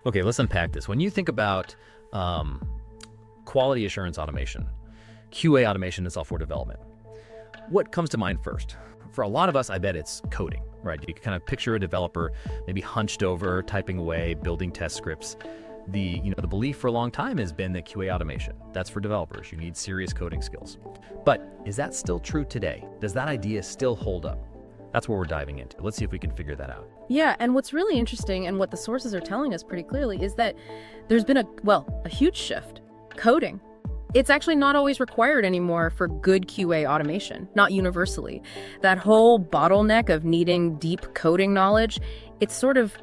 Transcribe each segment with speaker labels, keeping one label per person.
Speaker 1: Okay, let's unpack this. When you think about quality assurance automation, QA automation in software development, what comes to mind first? For a lot of us, I bet it's coding, right? You can kind of picture a developer maybe hunched over, typing away, building test scripts. The belief for a long time has been that QA automation, that's for developers. You need serious coding skills. But is that still true today? Does that idea still hold up? That's what we're diving into. Let's see if we can figure that out.
Speaker 2: Yeah, and what's really interesting and what the sources are telling us pretty clearly is that there's been a huge shift. Coding. It's actually not always required anymore for good QA automation, not universally. That whole bottleneck of needing deep coding knowledge, it's sort of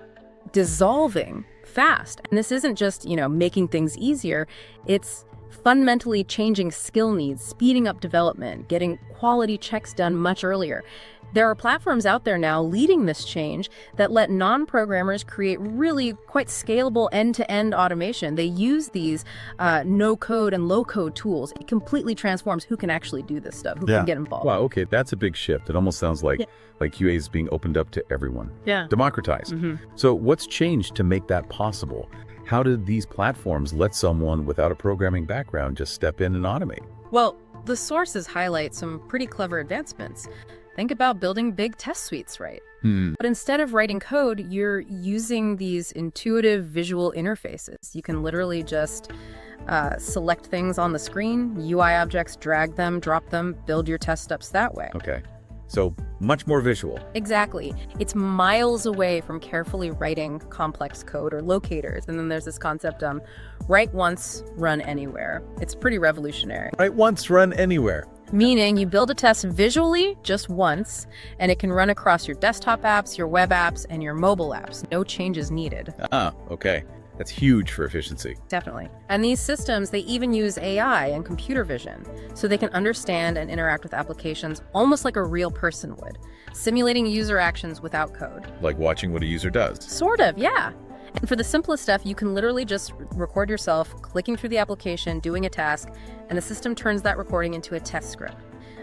Speaker 2: dissolving fast. And this isn't just, making things easier. It's fundamentally changing skill needs, speeding up development, getting quality checks done much earlier. There are platforms out there now leading this change that let non-programmers create really quite scalable end-to-end automation. They use these no-code and low-code tools. It completely transforms who can actually do this stuff, who can get involved.
Speaker 3: Wow, okay, that's a big shift. It almost sounds like QA is being opened up to everyone.
Speaker 2: Yeah.
Speaker 3: Democratized. So what's changed to make that possible? How did these platforms let someone without a programming background just step in and automate?
Speaker 2: Well, the sources highlight some pretty clever advancements. Think about building big test suites, right? But instead of writing code, you're using these intuitive visual interfaces. You can literally just select things on the screen, UI objects, drag them, drop them, build your test steps that way.
Speaker 3: Okay, so much more visual.
Speaker 2: Exactly. It's miles away from carefully writing complex code or locators. And then there's this concept, write once, run anywhere. It's pretty revolutionary.
Speaker 3: Write once, run anywhere.
Speaker 2: Meaning you build a test visually just once, and it can run across your desktop apps, your web apps, and your mobile apps. No changes needed.
Speaker 3: Okay. That's huge for efficiency.
Speaker 2: Definitely. And these systems, they even use AI and computer vision, so they can understand and interact with applications almost like a real person would, simulating user actions without code.
Speaker 3: Like watching what a user does.
Speaker 2: Sort of, yeah. And for the simplest stuff, you can literally just record yourself clicking through the application, doing a task, and the system turns that recording into a test script,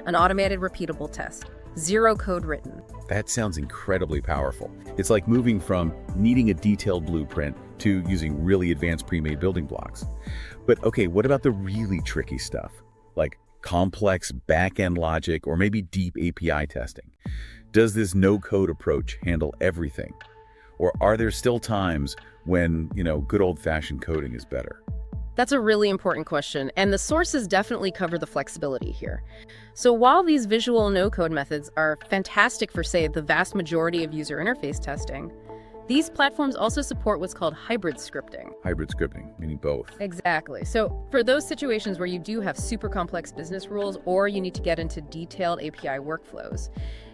Speaker 2: an automated, repeatable test. Zero code written.
Speaker 3: That sounds incredibly powerful. It's like moving from needing a detailed blueprint to using really advanced pre-made building blocks. But okay, what about the really tricky stuff? Like complex back-end logic or maybe deep API testing? Does this no-code approach handle everything? Or are there still times when, good old-fashioned coding is better?
Speaker 2: That's a really important question, and the sources definitely cover the flexibility here. So while these visual no-code methods are fantastic for, say, the vast majority of user interface testing, these platforms also support what's called hybrid scripting.
Speaker 3: Hybrid scripting, meaning both.
Speaker 2: Exactly. So for those situations where you do have super complex business rules or you need to get into detailed API workflows,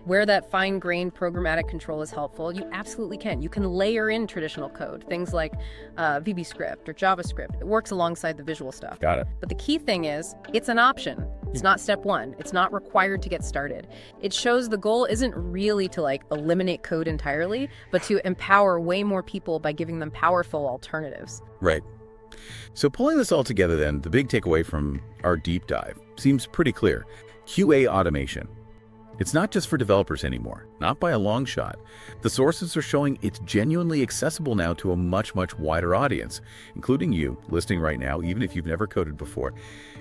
Speaker 2: where that fine-grained programmatic control is helpful, you absolutely can. You can layer in traditional code, things like VB script or JavaScript. It works alongside the visual stuff.
Speaker 3: Got it.
Speaker 2: But the key thing is, it's an option. It's not step one. It's not required to get started. It shows the goal isn't really to eliminate code entirely, but to empower way more people by giving them powerful alternatives.
Speaker 3: Right. So pulling this all together then, the big takeaway from our deep dive seems pretty clear. QA automation. It's not just for developers anymore, not by a long shot. The sources are showing it's genuinely accessible now to a much, much wider audience, including you, listening right now, even if you've never coded before.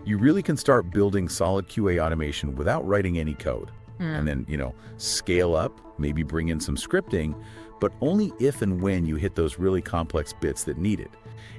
Speaker 3: You really can start building solid QA automation without writing any code. And then, scale up, maybe bring in some scripting, but only if and when you hit those really complex bits that need it.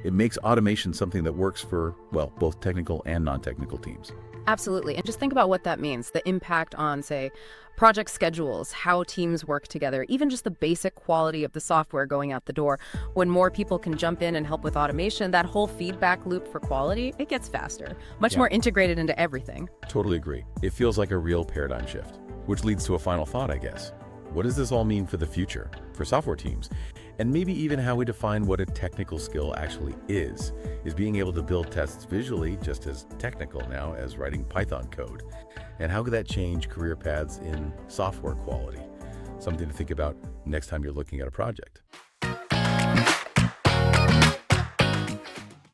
Speaker 3: It makes automation something that works for, both technical and non-technical teams.
Speaker 2: Absolutely. And just think about what that means, the impact on, say, project schedules, how teams work together, even just the basic quality of the software going out the door. When more people can jump in and help with automation, that whole feedback loop for quality, it gets faster, much more integrated into everything.
Speaker 3: Totally agree. It feels like a real paradigm shift, which leads to a final thought, I guess. What does this all mean for the future, for software teams? And maybe even how we define what a technical skill actually is. Is being able to build tests visually just as technical now as writing Python code? And how could that change career paths in software quality? Something to think about next time you're looking at a project.